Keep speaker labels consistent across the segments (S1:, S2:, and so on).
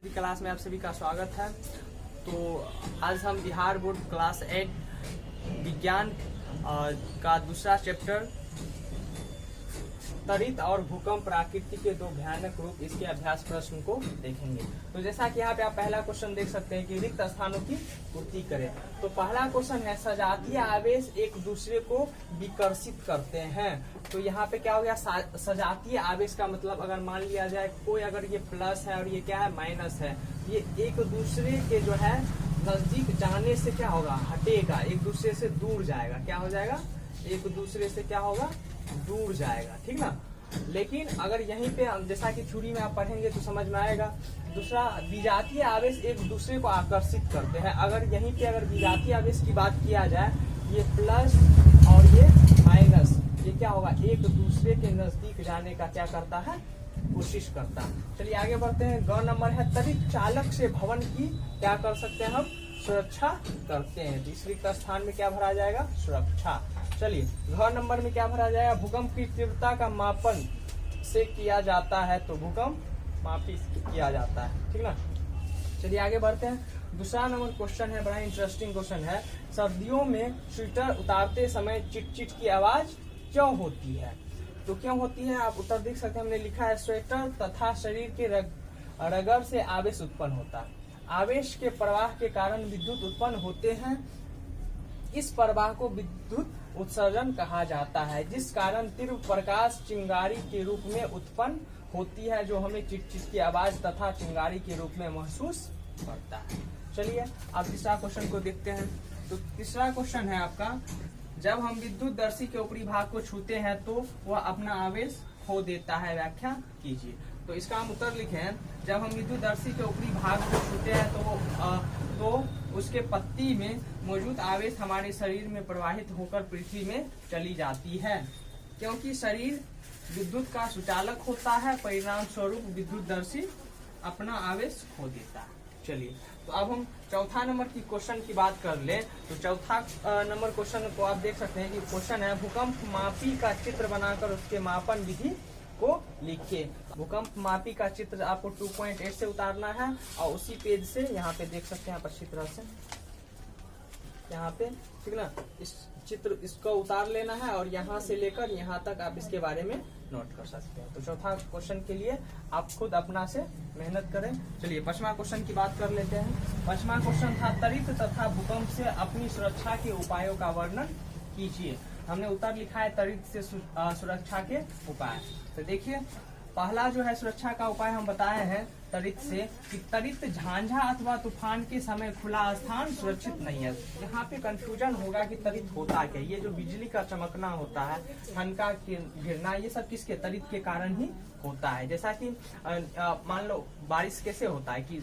S1: Class में आप सभी का स्वागत है। तो आज हम बिहार बोर्ड क्लास 8 विज्ञान का दूसरा चैप्टर त्वरित और भूकंप प्रकृति के दो भयानक रूप इसके अभ्यास प्रश्न को देखेंगे। तो जैसा कि यहाँ पे आप पहला क्वेश्चन देख सकते हैं कि रिक्त स्थानों की पूर्ति करें। तो पहला क्वेश्चन है सजातीय आवेश एक दूसरे को विकर्षित करते हैं। तो यहाँ पे क्या हो गया, सजातीय आवेश का मतलब अगर मान लिया जाए कोई अगर ये प्लस है और ये क्या है माइनस है, ये एक दूसरे के जो है नजदीक जाने से क्या होगा, हटेगा, एक दूसरे से दूर जाएगा। क्या हो जाएगा, एक दूसरे से क्या होगा, दूर जाएगा, ठीक ना। लेकिन अगर यहीं पे जैसा कि थ्योरी में आप पढ़ेंगे तो समझ में आएगा। दूसरा विजातीय आवेश एक दूसरे को आकर्षित करते हैं। अगर यहीं पे अगर विजातीय आवेश की बात किया जाए, ये प्लस और ये माइनस, ये क्या होगा, एक दूसरे के नजदीक जाने का क्या करता है, कोशिश करता है। चलिए आगे बढ़ते हैं। ग नंबर है त्वरित चालक से भवन की क्या कर सकते हैं हम, सुरक्षा करते हैं। तीसरी स्थान में क्या भरा जाएगा, सुरक्षा। चलिए घ नंबर में क्या भरा जाएगा, भूकंप की तीव्रता का मापन से किया जाता है। तो भूकंप मापी किया जाता है, ठीक ना। चलिए आगे बढ़ते हैं। दूसरा नंबर क्वेश्चन है, बड़ा इंटरेस्टिंग क्वेश्चन है। सर्दियों में स्वेटर उतारते समय चिट चिट की आवाज क्यों होती है। तो क्यों होती है, आप उत्तर देख सकते हैं। हमने लिखा है स्वेटर तथा शरीर के रगड़ से आवेश उत्पन्न होता है। आवेश के प्रवाह के कारण विद्युत उत्पन्न होते हैं। इस प्रवाह को विद्युत उत्सर्जन कहा जाता है, जिस कारण तीव्र प्रकाश चिंगारी के रूप में उत्पन्न होती है, जो हमें चिटचिट की आवाज तथा चिंगारी के रूप में महसूस करता है। चलिए अब तीसरा क्वेश्चन को देखते हैं। तो तीसरा क्वेश्चन है आपका, जब हम विद्युत दर्शी के ऊपरी भाग को छूते हैं तो वह अपना आवेश खो देता है, व्याख्या कीजिए। तो इसका हम उत्तर लिखे हैं, जब हम विद्युत दर्शी के ऊपरी भाग को छूते हैं तो उसके पत्ती में मौजूद आवेश हमारे शरीर में प्रवाहित होकर पृथ्वी में चली जाती है। क्योंकि शरीर विद्युत का सुचालक होता है, परिणाम स्वरूप विद्युत दर्शी अपना आवेश खो देता है। चलिए तो अब हम चौथा नंबर की क्वेश्चन की बात कर ले। तो चौथा नंबर क्वेश्चन को आप देख सकते हैं कि क्वेश्चन है, भूकंप मापी का चित्र बनाकर उसके मापन विधि को लिखिए। भूकंप मापी का चित्र आपको 2.8 से उतारना है और उसी पेज से यहाँ पे देख सकते हैं आप अच्छी तरह से, यहाँ पे, ठीक ना। इस चित्र इसको उतार लेना है और यहाँ से लेकर यहाँ तक आप इसके बारे में नोट कर सकते हैं। तो चौथा क्वेश्चन के लिए आप खुद अपना से मेहनत करें। चलिए पांचवा क्वेश्चन की बात कर लेते हैं। पांचवा क्वेश्चन था, त्वरित तथा भूकंप से अपनी सुरक्षा के उपायों का वर्णन कीजिए। हमने उत्तर लिखा है त्वरित से सुरक्षा के उपाय। तो देखिए पहला जो है सुरक्षा का उपाय हम बताए हैं त्वरित से, कि त्वरित झांझा अथवा तूफान के समय खुला स्थान सुरक्षित नहीं है। यहाँ पे कंफ्यूजन होगा कि त्वरित होता क्या, ये जो बिजली का चमकना होता है, ठनका गिरना, ये सब किसके, त्वरित के कारण ही होता है। जैसा कि मान लो बारिश कैसे होता है कि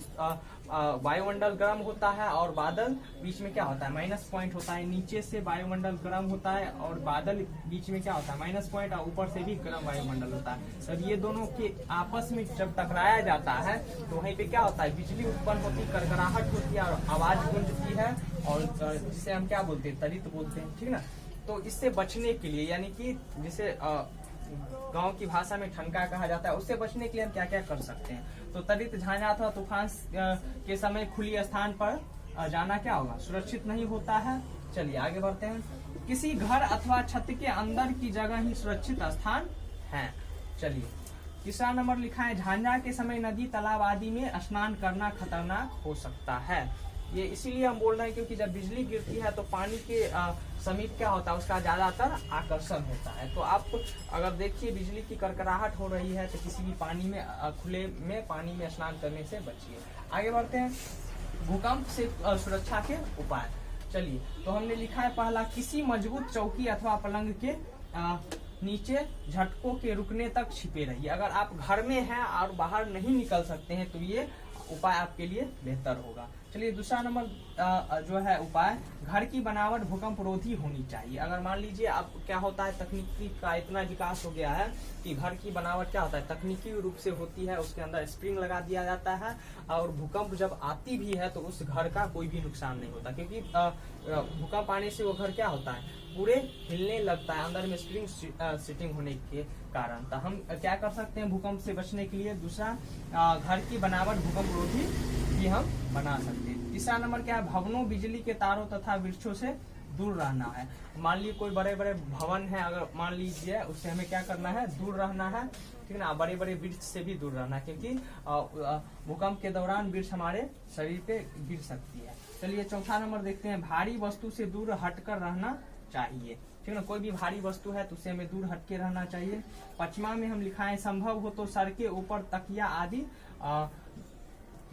S1: वायुमंडल गर्म होता है और बादल बीच में क्या होता है, माइनस पॉइंट होता है। नीचे से वायुमंडल गर्म होता है और बादल बीच में क्या होता है, माइनस पॉइंट, और ऊपर से भी गर्म वायुमंडल होता है। तब ये दोनों के आपस में जब टकराया जाता है तो वहीं पे क्या होता है, बिजली उत्पन्न होती, करकराहट होती है और आवाज गूंजती है, और जिसे हम क्या बोलते हैं, त्वरित बोलते हैं, ठीक ना। तो इससे बचने के लिए, यानी कि जिसे गांव की भाषा में ठनका कहा जाता है, उससे बचने के लिए हम क्या क्या कर सकते हैं। तो त्वरित झांझा अथवा तूफान के समय खुली स्थान पर जाना क्या होगा, सुरक्षित नहीं होता है। चलिए आगे बढ़ते हैं। किसी घर अथवा छत के अंदर की जगह ही सुरक्षित स्थान है। चलिए तीसरा नंबर लिखा है, झांझा के समय नदी तालाब आदि में स्नान करना खतरनाक हो सकता है। ये इसीलिए हम बोल रहे हैं क्योंकि जब बिजली गिरती है तो पानी के समीप क्या होता है, उसका ज्यादातर आकर्षण होता है। तो आप अगर देखिए बिजली की करकराहट हो रही है तो किसी भी पानी में, खुले में पानी में स्नान करने से बचिए। आगे बढ़ते हैं, भूकंप से सुरक्षा के उपाय। चलिए तो हमने लिखा है पहला, किसी मजबूत चौकी अथवा पलंग के नीचे झटकों के रुकने तक छिपे रहिए। अगर आप घर में हैं और बाहर नहीं निकल सकते हैं तो ये उपाय आपके लिए बेहतर होगा। चलिए दूसरा नंबर जो है उपाय, घर की बनावट भूकंप रोधी होनी चाहिए। अगर मान लीजिए आप क्या होता है, तकनीकी का इतना विकास हो गया है कि घर की बनावट क्या होता है, तकनीकी रूप से होती है, उसके अंदर स्प्रिंग लगा दिया जाता है और भूकंप जब आती भी है तो उस घर का कोई भी नुकसान नहीं होता, क्योंकि भूकंप आने से वो घर क्या होता है, पूरे हिलने लगता है, अंदर में स्प्रिंग सीटिंग होने के कारण। तो हम क्या कर सकते हैं भूकंप से बचने के लिए? दूसरा, घर की बनावट भूकंप रोधी भी हम बना सकते हैं। तीसरा नंबर क्या है? भवनों, बिजली के तारों तथा वृक्षों से दूर रहना है। मान लीजिए कोई बड़े बड़े भवन है, अगर मान लीजिए उससे हमें क्या करना है? दूर रहना है, ठीक है ना। बड़े बड़े वृक्ष से भी दूर रहना है, क्योंकि भूकंप के दौरान वृक्ष हमारे शरीर पे गिर सकती है। चलिए चौथा नंबर देखते हैं, भारी वस्तु से दूर हटकर रहना चाहिए, ठीक है ना। कोई भी भारी वस्तु है तो उससे हमें दूर हटके रहना चाहिए। पांचवा में हम लिखा है, संभव हो तो सर के ऊपर तकिया आदि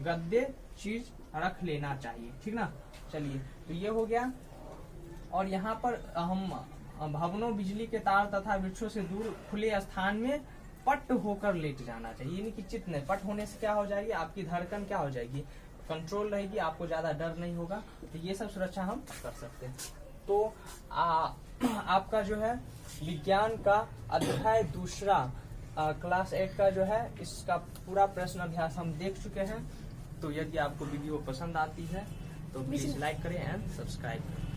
S1: गद्दे चीज रख लेना चाहिए, ठीक ना। चलिए तो ये हो गया। और यहाँ पर हम भवनों, बिजली के तार तथा वृक्षों से दूर खुले स्थान में पट होकर लेट जाना चाहिए, यानी कि चित नहीं। पट होने से क्या हो जाएगी? आपकी धड़कन क्या हो जाएगी? कंट्रोल रहेगी, आपको ज्यादा डर नहीं होगा। तो ये सब सुरक्षा हम कर सकते हैं। तो आपका जो है विज्ञान का अध्याय दूसरा क्लास 8 का जो है इसका पूरा प्रश्न अभ्यास हम देख चुके हैं। तो यदि आपको वीडियो पसंद आती है तो प्लीज लाइक करें एंड सब्सक्राइब करें।